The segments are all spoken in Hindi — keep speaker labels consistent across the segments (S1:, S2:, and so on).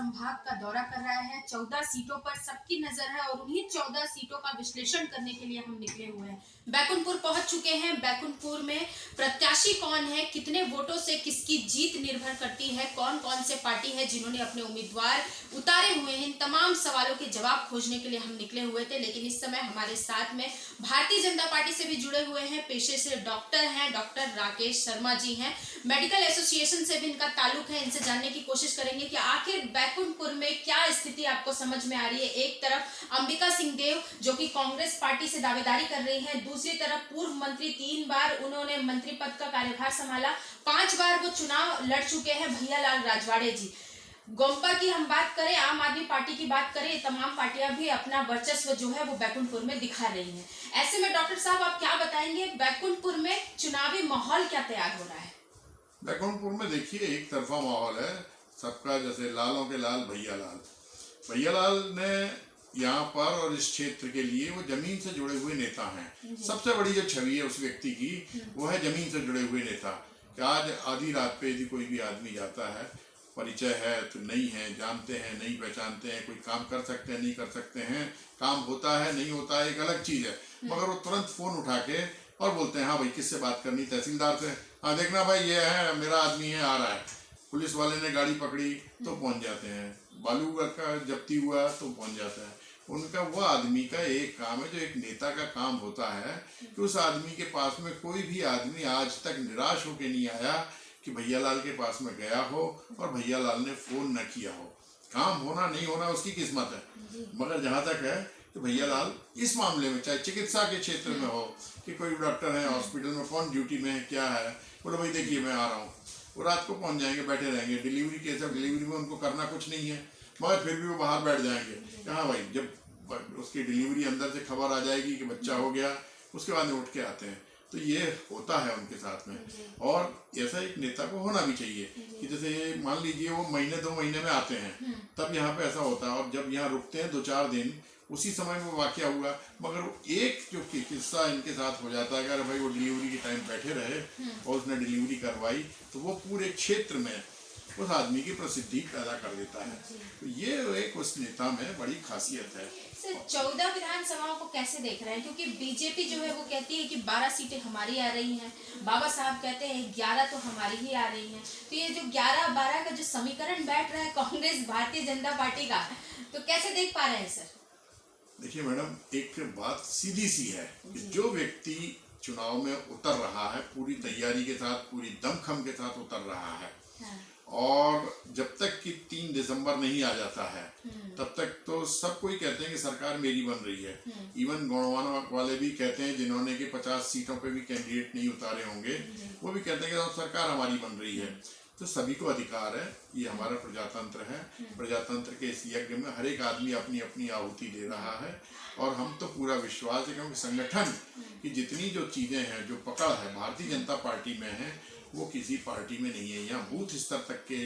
S1: संभाग का दौरा कर रहा है। 14 सीटों पर सबकी नजर है और उन्हीं 14 सीटों का विश्लेषण करने के लिए हम निकले हुए हैं। बैकुंठपुर पहुंच चुके हैं। बैकुंठपुर में प्रत्याशी कौन है, कितने वोटों से किसकी जीत निर्भर करती है, कौन कौन से पार्टी है जिन्होंने अपने उम्मीदवार उतारे हुए हैं, इन तमाम सवालों के जवाब खोजने के लिए हम निकले हुए थे। लेकिन इस समय हमारे साथ में भारतीय जनता पार्टी से भी जुड़े हुए हैं, पेशे से डॉक्टर हैं, डॉक्टर राकेश शर्मा जी हैं, मेडिकल एसोसिएशन से भी इनका ताल्लुक है। इनसे जानने की कोशिश करेंगे कि आखिर बैकुंठपुर में क्या स्थिति आपको समझ में आ रही है। एक तरफ अंबिका सिंह देव जो कि कांग्रेस पार्टी से दावेदारी कर रही हैं, दूसरी तरफ पूर्व मंत्री, 3 बार उन्होंने मंत्री पद का कार्यभार संभाला, 5 बार वो चुनाव लड़ चुके हैं, भैयालाल राजवाड़े जी। गोम्पा की हम बात करें, आम आदमी पार्टी की बात करें, तमाम पार्टियां भी अपना वर्चस्व जो है वो बैकुंठपुर में दिखा रही हैं। ऐसे में डॉक्टर साहब आप क्या बताएंगे, बैकुंठपुर में चुनावी माहौल क्या तैयार हो रहा है?
S2: बैकुंठपुर में देखिए एक तरफा माहौल है सबका, जैसे लालों के लाल भैयालाल ने यहाँ पर और इस क्षेत्र के लिए वो जमीन से जुड़े हुए नेता हैं। सबसे बड़ी जो छवि है उस व्यक्ति की वो है जमीन से जुड़े हुए नेता। कि आज आधी रात पे यदि कोई भी आदमी जाता है, परिचय है तो नहीं है, जानते हैं नहीं पहचानते हैं, कोई काम कर सकते हैं नहीं कर सकते हैं, काम होता है नहीं होता है एक अलग चीज है, मगर वो तुरंत फोन उठा के और बोलते हैं हाँ भाई किससे बात करनी, तहसीलदार से, हाँ देखना भाई ये है मेरा आदमी है आ रहा है। पुलिस वाले ने गाड़ी पकड़ी तो पहुंच जाते हैं, बालू का जब्ती हुआ तो पहुंच जाता है। उनका वो आदमी का एक काम है जो एक नेता का काम होता है कि उस आदमी के पास में कोई भी आदमी आज तक निराश होके नहीं आया कि भैयालाल के पास में गया हो और भैयालाल ने फोन न किया हो। काम होना नहीं होना उसकी किस्मत है, मगर जहाँ तक है कि भैयालाल इस मामले में चाहे चिकित्सा के क्षेत्र में हो कि कोई डॉक्टर है हॉस्पिटल में, कौन ड्यूटी में है क्या है, बोलो भाई देखिए मैं आ रहा हूँ, वो रात को पहुँच जाएंगे, बैठे रहेंगे। डिलीवरी केस है, डिलीवरी में उनको करना कुछ नहीं है, मगर फिर भी वो बाहर बैठ जाएंगे। हाँ भाई जब उसकी डिलीवरी अंदर से खबर आ जाएगी कि बच्चा हो गया, उसके बाद में उठ के आते हैं। तो ये होता है उनके साथ में, और ऐसा एक नेता को होना भी चाहिए कि जैसे मान लीजिए वो महीने 2 महीने में आते हैं तब यहाँ पे ऐसा होता है, और जब यहाँ रुकते हैं 2-4 दिन उसी समय में वाकया हुआ, मगर एक जो किस्सा इनके साथ हो जाता है, अगर भाई वो डिलीवरी के टाइम बैठे रहे और उसने डिलीवरी करवाई तो वो पूरे क्षेत्र में उस आदमी की प्रसिद्धि पैदा कर देता है। तो ये एक उस नेता में बड़ी खासियत है।
S1: सर 14 विधानसभाओं को कैसे देख रहे हैं, क्योंकि बीजेपी जो है वो कहती है कि 12 सीटें हमारी आ रही हैं, बाबा साहब कहते हैं 11 तो हमारी ही आ रही हैं। तो ये जो 11-12 का जो समीकरण बैठ रहा है कांग्रेस भारतीय जनता पार्टी का, तो कैसे देख पा रहे हैं सर?
S2: देखिए मैडम, एक बात सीधी सी है कि जो व्यक्ति चुनाव में उतर रहा है पूरी तैयारी के साथ, पूरी दमखम के साथ उतर रहा है, और जब तक कि 3 दिसंबर नहीं आ जाता है तब तक तो सब कोई कहते हैं कि सरकार मेरी बन रही है। इवन गौड़वाना वाले भी कहते हैं जिन्होंने कि 50 सीटों पे भी कैंडिडेट नहीं उतारे होंगे, वो भी कहते हैं कि सरकार हमारी बन रही है। तो सभी को अधिकार है, ये हमारा प्रजातंत्र है, प्रजातंत्र के इस यज्ञ में हर एक आदमी अपनी अपनी आहुति दे रहा है, और हम तो पूरा विश्वास है क्योंकि संगठन की जितनी जो चीज़ें हैं, जो पकड़ है भारतीय जनता पार्टी में है वो किसी पार्टी में नहीं है। यहाँ बूथ स्तर तक के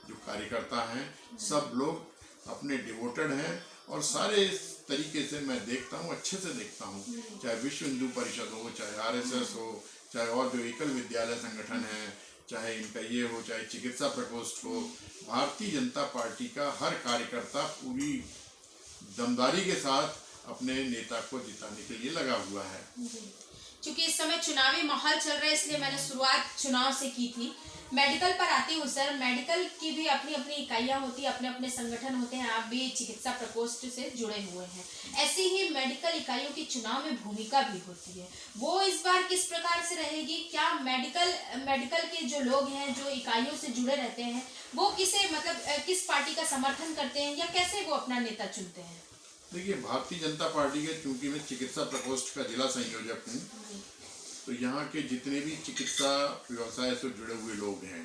S2: जो कार्यकर्ता हैं सब लोग अपने डिवोटेड हैं, और सारे इस तरीके से मैं देखता हूँ, अच्छे से देखता हूँ, चाहे विश्व हिंदू परिषद हो, चाहे RSS हो, चाहे और जो एकल विद्यालय संगठन है, चाहे इनका ये हो, चाहे चिकित्सा प्रकोष्ठ हो, भारतीय जनता पार्टी का हर कार्यकर्ता पूरी दमदारी के साथ अपने नेता को जिताने के लिए लगा हुआ है।
S1: क्योंकि इस समय चुनावी माहौल चल रहा है, इसलिए मैंने शुरुआत चुनाव से की थी। मेडिकल पर आती हूँ सर, मेडिकल की भी अपनी अपनी इकाइयाँ होती हैं, अपने अपने संगठन होते हैं, आप भी चिकित्सा प्रकोष्ठ से जुड़े हुए हैं। ऐसी ही मेडिकल इकाइयों की चुनाव में भूमिका भी होती है, वो इस बार किस प्रकार से रहेगी? क्या मेडिकल के जो लोग हैं, जो इकाइयों से जुड़े रहते हैं, वो किस पार्टी का समर्थन करते हैं, या कैसे वो अपना नेता चुनते हैं?
S2: देखिए भारतीय जनता पार्टी के, चूंकि मैं चिकित्सा प्रकोष्ठ का जिला संयोजक हूँ, तो यहाँ के जितने भी चिकित्सा व्यवसाय से जुड़े हुए लोग हैं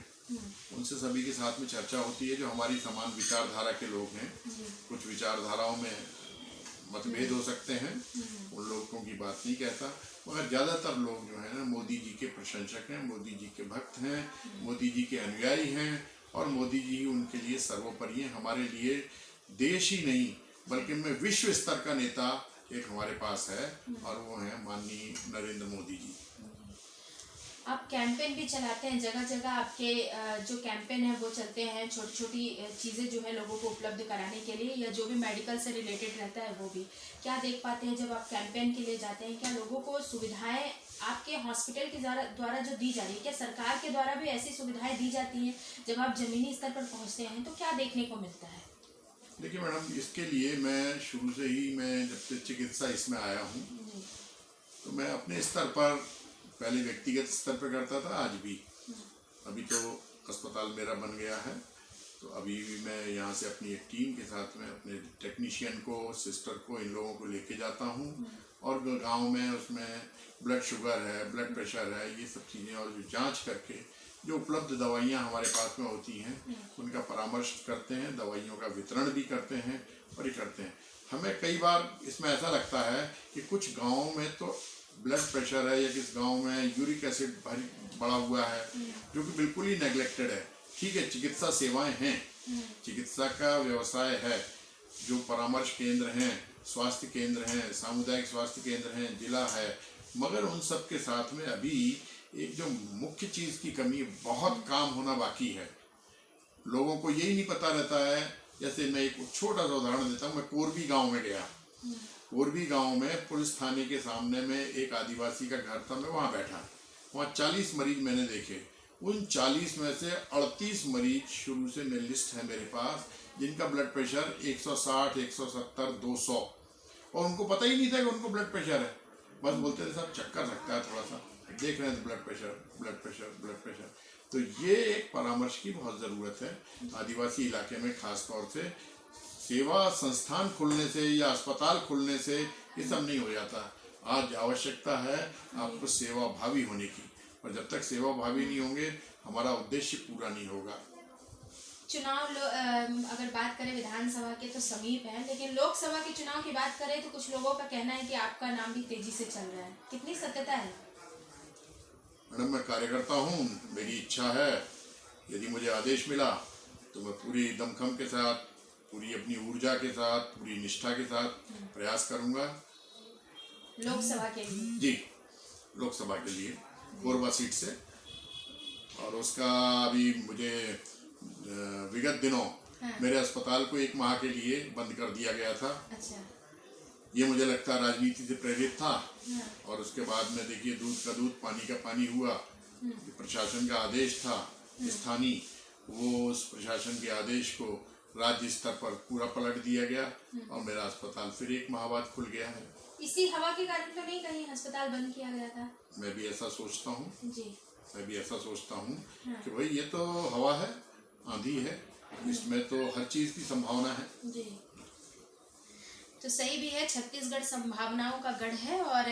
S2: उनसे सभी के साथ में चर्चा होती है, जो हमारी समान विचारधारा के लोग हैं। कुछ विचारधाराओं में मतभेद हो सकते हैं, उन लोगों की बात नहीं कहता, मगर ज़्यादातर लोग जो है ना मोदी जी के प्रशंसक हैं, मोदी जी के भक्त हैं, मोदी जी के अनुयायी हैं, और मोदी जी उनके लिए सर्वोपरि हैं। हमारे लिए देश ही नहीं बल्कि मैं विश्व स्तर का नेता एक हमारे पास है, और वो है माननीय नरेंद्र मोदी जी।
S1: आप कैंपेन भी चलाते हैं, जगह जगह आपके जो कैंपेन है वो चलते हैं, छोटी छोटी चीज़ें जो है लोगों को उपलब्ध कराने के लिए, या जो भी मेडिकल से रिलेटेड रहता है वो भी। क्या देख पाते हैं जब आप कैंपेन के लिए जाते हैं, क्या लोगों को सुविधाएं आपके हॉस्पिटल के द्वारा जो दी जा रही है, क्या सरकार के द्वारा भी ऐसी सुविधाएं दी जाती हैं? जब आप जमीनी स्तर पर पहुंचते हैं तो क्या देखने को मिलता है?
S2: देखिए मैडम, इसके लिए मैं शुरू से ही, मैं जब से चिकित्सा इसमें आया हूँ,
S1: जी।
S2: तो मैं अपने स्तर पर पहले व्यक्तिगत स्तर पर करता था, आज भी। अभी तो अस्पताल मेरा बन गया है, तो अभी भी मैं यहाँ से अपनी एक टीम के साथ में अपने टेक्नीशियन को, सिस्टर को, इन लोगों को लेके जाता हूँ, और गांव में उसमें ब्लड शुगर है, ब्लड प्रेशर है, ये सब चीज़ें, और जो जांच करके जो उपलब्ध दवाइयाँ हमारे पास में होती हैं उनका परामर्श करते हैं, दवाइयों का वितरण भी करते हैं, और ये करते हैं। हमें कई बार इसमें ऐसा लगता है कि कुछ गाँवों में तो ब्लड प्रेशर है, या किस गांव में यूरिक एसिड भारी बढ़ा हुआ है, जो कि बिल्कुल ही नेग्लेक्टेड है। ठीक है, चिकित्सा सेवाएं हैं, चिकित्सा का व्यवसाय है, जो परामर्श केंद्र हैं, स्वास्थ्य केंद्र हैं, सामुदायिक स्वास्थ्य केंद्र हैं, जिला है, मगर उन सब के साथ में अभी एक जो मुख्य चीज़ की कमी, बहुत काम होना बाकी है। लोगों को यही नहीं पता रहता है। जैसे मैं एक छोटा सा उदाहरण देता हूँ, मैं कोरबी गांव में गया। कोरबी गांव में पुलिस थाने के सामने में एक आदिवासी का घर था, मैं वहाँ बैठा, वहाँ 40 मरीज मैंने देखे। उन 40 में से 38 मरीज शुरू से लिस्ट है मेरे पास, जिनका ब्लड प्रेशर 160, 170, 200, और उनको पता ही नहीं था कि उनको ब्लड प्रेशर है। बस बोलते थे साहब चक्कर लगता है, थोड़ा सा देख रहे हैं, blood pressure, blood pressure, blood pressure. तो ये एक परामर्श की बहुत ज़रूरत है आदिवासी इलाके में, खास तौर से। सेवा संस्थान खुलने से या अस्पताल खुलने से ये सब नहीं हो जाता। आज आवश्यकता है आपको सेवा भावी होने की, और जब तक सेवा भावी नहीं होंगे, हमारा उद्देश्य पूरा नहीं होगा।
S1: चुनाव अगर बात करें विधानसभा के तो समीप है, लेकिन लोकसभा के चुनाव की बात करें तो कुछ लोगों का कहना है कि आपका नाम भी तेजी से चल रहा है, कितनी सत्यता है?
S2: मैडम, मैं कार्यकर्ता हूँ, मेरी इच्छा है, यदि मुझे आदेश मिला तो मैं पूरी दमखम के साथ, पूरी अपनी ऊर्जा के साथ, पूरी निष्ठा के साथ प्रयास करूंगा।
S1: लोकसभा के लिए?
S2: जी, लोकसभा के लिए कोरबा सीट से। और उसका अभी मुझे विगत दिनों मेरे अस्पताल को 1 माह के लिए बंद कर दिया गया था।
S1: अच्छा।
S2: ये मुझे लगता है राजनीति से प्रेरित था। और उसके बाद में देखिए, दूध का दूध पानी का पानी हुआ। प्रशासन का आदेश था स्थानीय, वो उस प्रशासन के आदेश को राज्य स्तर पर पूरा पलट दिया गया, और मेरा अस्पताल फिर 1 माह बाद खुल गया है।
S1: इसी हवा के कारण तो नहीं कहीं अस्पताल बंद किया गया था?
S2: मैं भी ऐसा सोचता हूँ
S1: जी।
S2: मैं भी ऐसा सोचता हूँ कि भाई ये तो हवा है, आंधी है, इसमें तो हर चीज की संभावना है।
S1: जी। तो सही भी है, छत्तीसगढ़ संभावनाओं का गढ़ है, और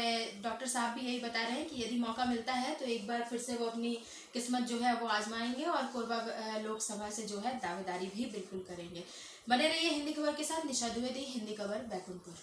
S1: डॉक्टर साहब भी यही बता रहे हैं कि यदि मौका मिलता है तो एक बार फिर से वो अपनी किस्मत जो है वो आजमाएंगे, और कोरबा लोकसभा से जो है दावेदारी भी बिल्कुल करेंगे। बने रहिए हिंदी खबर के साथ। निशा द्विवेदी, हिंदी खबर, बैकुंठपुर।